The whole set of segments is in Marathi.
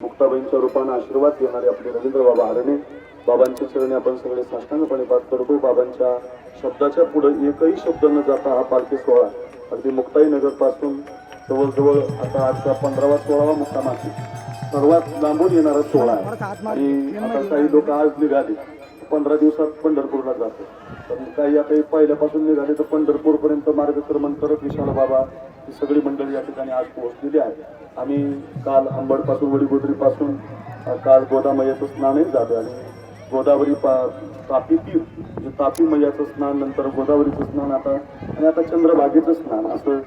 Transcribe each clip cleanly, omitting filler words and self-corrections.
मुक्ताबाईंच्या रूपाने आशीर्वाद देणारे आपले रवींद्र बाबा हरणे बाबांच्या चरणी आपण सगळे साष्टांगपणे पाठ करतो। बाबांच्या शब्दाच्या पुढे एकही शब्द न जाता हा पालखी सोहळा अगदी मुक्ताई नगर पासून जवळजवळ आता आजचा 15वा 16वा मुक्काम आहे, सर्वात लांबून येणारा सोहळा आहे। आणि आता काही लोक आज निघाले 15 दिवसात पंढरपूरला जातो, पण काही आता पहिल्यापासून निघाले तर पंढरपूर पर्यंत मार्गक्रमण करत विशाल बाबा ही सगळी मंडळी या ठिकाणी आज पोहोचलेली आहे। आम्ही काल अंबड पासून वडीगोद्री पासून काल गोदामय्याचं स्नानही झालं आणि गोदावरी तापी तीर्थ म्हणजे तापी मैयाचं स्नान, नंतर गोदावरीचं स्नान, आता चंद्रभागेचं स्नान, असं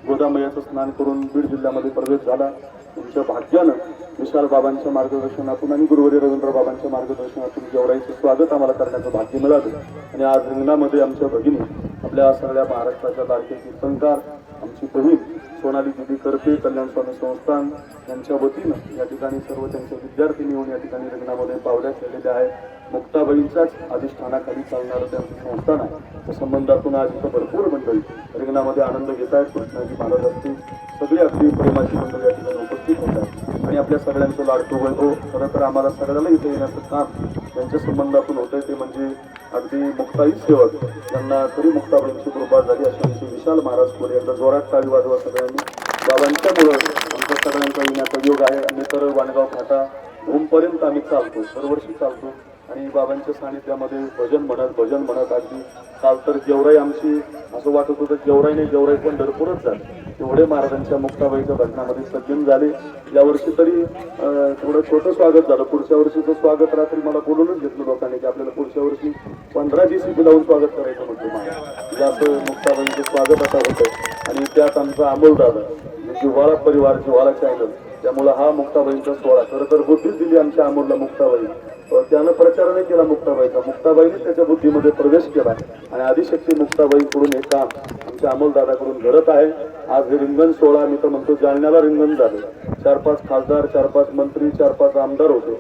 गोदामय्याचं स्नान करून बीड जिल्ह्यामध्ये प्रवेश झाला। तुमच्या भाग्यानं विशाल बाबांच्या मार्गदर्शनातून आणि गुरुवारी रवींद्र बाबांच्या मार्गदर्शनातून गेवराईचं स्वागत आम्हाला करण्याचं भाग्य मिळालं। आणि आज रिंगणामध्ये आमच्या भगिनी, आपल्या सगळ्या महाराष्ट्राच्या लाडके कीर्तनकार आमची बहीण सोनाली दिदी करपे कल्याण स्वामी संस्थान यांच्या वतीनं या ठिकाणी सर्व त्यांच्या विद्यार्थिनी येऊन या ठिकाणी रिंगणामध्ये पावल्या केलेल्या आहेत। मुक्ताबाईंच्याच अधिष्ठानाखाली चालणारं त्यांचं संस्थान आहे, त्या संबंधातून आज इथं भरपूर मंडळी रिंगणामध्ये आनंद घेत आहेत। कृष्णाजी महाराज असतील सगळी अगदी प्रेमाची मंडळी या ठिकाणी उपस्थित होतात आणि आपल्या सगळ्यांचं लाडकं वैभव खरं तर आम्हाला सगळ्याला इथे येण्याचं काम त्यांच्या संबंधातून होतंय, ते म्हणजे अगदी मुक्ताई सेवक यांना तरी मुक्ताबाईंची कृपा झाली अशा विशाल महाराज कोरे यांना जोरात टाळी वाजवा सगळ्यांनी। बाबांच्यामुळं आमच्या सगळ्यांचा येण्याचा योग आहे। आम्ही तर वाणगाव फाटा भूमपर्यंत आम्ही चालतो, दरवर्षी चालतो आणि बाबांच्या सानिध्यामध्ये भजन म्हणत अगदी काल तर गेवराई आमची असं वाटत होतं गेवराई पंढरपूरच झाली, एवढे महाराजांच्या मुक्ताबाईच्या भजनामध्ये सज्जन झाले। यावर्षी तरी थोडं छोटं स्वागत झालं, पुढच्या वर्षीचं स्वागत रात्री मला बोलूनच घेतलं लोकांनी की आपल्याला पुढच्या वर्षी 15 DCP लावून स्वागत करायचं म्हटलं मला, असं मुक्ताबाईंचं स्वागत आता होतं। आणि त्यात आमचा अमोल दादा जिव्हाळा परिवार, जिव्हाळा चॅनल, त्यामुळे हा मुक्ताबाईंचा सोहळा खरं तर बुद्धीच दिली आमच्या अमोलला मुक्ताबाई, त्यानं प्रचार नाही केला मुक्ताबाईचा, मुक्ताबाईने त्याच्या बुद्धीमध्ये प्रवेश केला आणि आदिशक्ती मुक्ताबाईकडून हे काम आमच्या अमोल दादाकडून घडत आहे। आज हे रिंगण सोहळा मी तर म्हणतो जालन्याला रिंगण झालं, 4-5 खासदार, 4-5 मंत्री, 4-5 आमदार होते,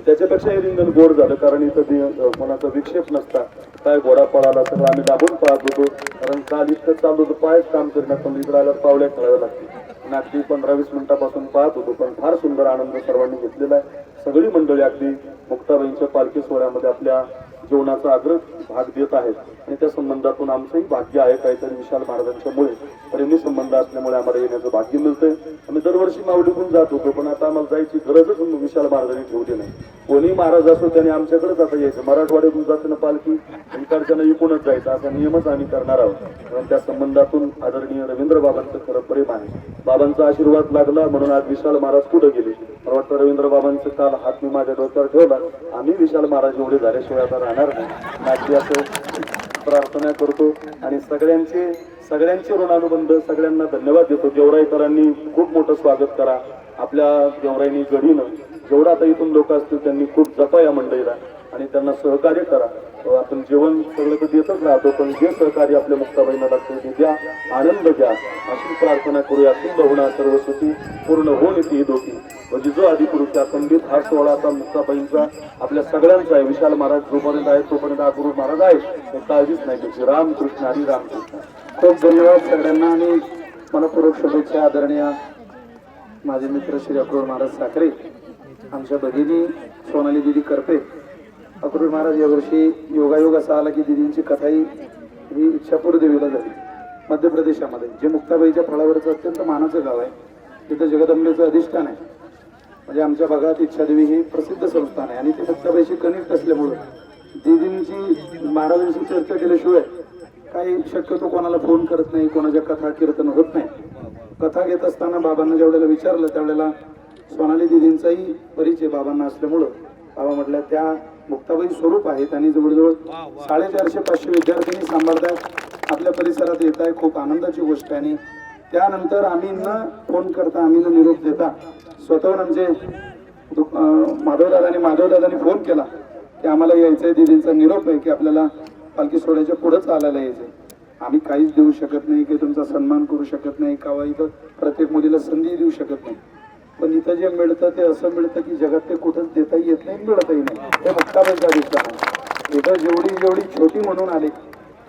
त्याच्यापेक्षा हे रिंगण गोड झालं कारण इथं कोणाचा विक्षेप नसता, काय घोडा पळाला सगळं आम्ही दाबून पाहत होतो, कारण काल इतकं चालू होतं पायच काम करण्यात, पण इकडे आल्यावर पावल्या खेळाव्या लागतील आणि अगदी 15-20 मिनिटापासून पाहत होतो, पण फार सुंदर आनंद सर्वांनी घेतलेला आहे। सगळी मंडळी अगदी मुक्ताबाईंच्या पालखी सोहळ्यामध्ये आपल्या जीवनाचा आग्रह भाग देत आहेत आणि त्या संबंधातून आमचंही भाग्य आहे, काहीतरी विशाल महाराजांच्यामुळे प्रेमी संबंध असल्यामुळे आम्हाला येण्याचं भाग्य मिळतंय। आम्ही दरवर्षी माऊलीहून जात होतो, पण आता आम्हाला जायची गरजच विशाल महाराजांनी ठेवली नाही, कोणी महाराज असो त्याने आमच्याकडेच आता यायचं, मराठवाड्यातून जाताना पालखी इकडच्यानं इकूनच जायचं असा नियमच आम्ही करणार आहोत। कारण त्या संबंधातून आदरणीय रवींद्र बाबांचं खरं प्रेम आहे, बाबांचा आशीर्वाद लागला म्हणून आज विशाल महाराज कुठं गेले, मला वाटतं रवींद्र बाबांचं काल हात मी माझ्या डोक्यावर ठेवला, आम्ही विशाल महाराज एवढे झाल्याशिवाय आता राहणार नाही असं प्रार्थना करतो आणि सगळ्यांचे ऋणानुबंध सगळ्यांना धन्यवाद देतो। गेवराईकरांनी खूप मोठं स्वागत करा, आपल्या गेवराईनी गडीनं जेवढा आता इथून लोक असतील त्यांनी खूप जपा या मंडळीला आणि त्यांना सहकार्य करा। आपण जेवण सगळं तर देतच राहतो, पण जे सहकार्य आपल्या मुक्ताबाईंना लागतं ते द्या, आनंद घ्या अशी प्रार्थना करूया। सुंदर होणार सर्व सुखी पूर्ण होऊन ती दोखी म्हणजे जो आदिपुरुष अखंडित हा सोहळा आता मुक्ताबाईंचा आपल्या सगळ्यांचा आहे। विशाल महाराज जोपर्यंत आहे तोपर्यंत हा गुरु महाराज आहे, काळजीच नाही त्याची। रामकृष्ण हरी रामकृष्ण। खूप धन्यवाद सगळ्यांना आणि मनपूर्वक शुभेच्छा। आदरणीय माझे मित्र श्री अक्रूर महाराज साखरे, आमच्या भगिनी सोनाली दिदी करपे, अक्रूर महाराज यावर्षी योगायोग असा आला की दिदींची कथाही ही इच्छापूर देवीला झाली मध्य प्रदेशामध्ये, जे मुक्ताबाईच्या फळावरचं अत्यंत मानाचं गाव आहे, तिथं जगदंबेचं अधिष्ठान आहे। म्हणजे आमच्या भागात इच्छादेवी ही प्रसिद्ध संस्थान आहे आणि ती मुक्ताबाईशी कनेक्ट असल्यामुळं दिदींची महाराजांशी चर्चा केल्याशिवाय काही शक्यतो कोणाला फोन करत नाही, कोणाच्या कथा कीर्तन होत नाही। कथा घेत असताना बाबांना ज्यावेळेला विचारलं त्यावेळेला सोनाली दिदींचाही परिचय बाबांना असल्यामुळं बाबा म्हटलं त्या मुक्ताबाई स्वरूप आहेत आणि जवळजवळ 450-500 विद्यार्थ्यांनी सांभाळतात, आपल्या परिसरात येत आहे, खूप आनंदाची गोष्ट आहे। आणि त्यानंतर आम्ही न फोन करता आम्ही न निरोप देता स्वतःहून आमचे माधवदादांनी फोन केला की आम्हाला यायचंय, दिदींचा निरोप आहे की आपल्याला पालखी सोहळ्याच्या पुढे चालायला यायचंय। आम्ही काहीच देऊ शकत नाही की तुमचा सन्मान करू शकत नाही, कावा इथं प्रत्येक मुलीला संधी देऊ शकत नाही, पण इथं जे मिळतं ते असं मिळतं की जगात ते कुठंच देताही येत नाही, मिळतही नाही। हे मुक्ताबाईचा दिसतं इथं जेवढी छोटी म्हणून आले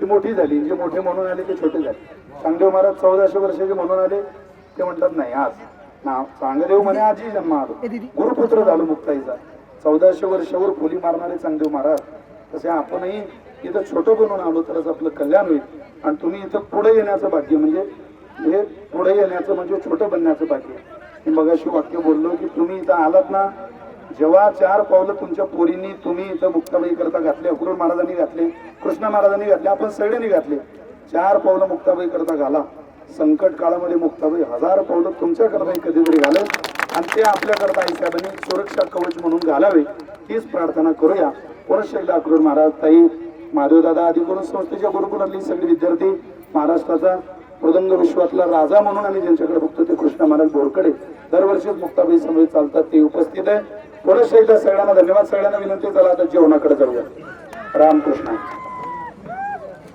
ती मोठी झाली, जे मोठे म्हणून आले ते छोटे झाले। चांगदेव महाराज 1400 वर्षाचे म्हणून आले ते म्हणतात नाही आज नाव चांगदेव म्हणे आजी जन्म आलो गुरुपुत्र झालो मुक्ताईचा 1400 वर्षावर फुली मारणारे चांगदेव महाराज तसे आपणही इथं छोटं बनवून आलो तरच आपलं कल्याण होईल आणि तुम्ही इथं पुढे येण्याचं भाग्य म्हणजे हे पुढे येण्याचं म्हणजे छोटं बनण्याचं भाग्य मी मगाशी वाक्य बोललो की तुम्ही इथं आलात ना जेव्हा 4 पावलं तुमच्या पोरींनी तुम्ही इथं मुक्ताबाई करता घातले अक्रूर महाराजांनी घातले कृष्ण महाराजांनी घातले आपण सगळ्यांनी घातले 4 पावलं मुक्ताबाई करता घाला संकट काळामध्ये मुक्ताबाई 1000 पावलं तुमच्या करता कधीतरी घालेल आणि ते आपल्याकरता आईसाहेबांनी सुरक्षा कवच म्हणून घालावे हीच प्रार्थना करूया पुरुष एकदा अक्रूर महाराज ताई माधवदादा आदी गुरु संस्थेच्या गुरुकुलातली सगळे विद्यार्थी महाराष्ट्राचा मृदंग विश्वातला राजा म्हणून आम्ही ज्यांच्याकडे बघतो ते कृष्ण महाराज बोरकडे दरवर्षीच मुक्ताबाई समोर चालतात ते उपस्थित आहे पुरुष एकदा सगळ्यांना धन्यवाद सगळ्यांना विनंती चला आता जेवणाकडे जाऊया रामकृष्ण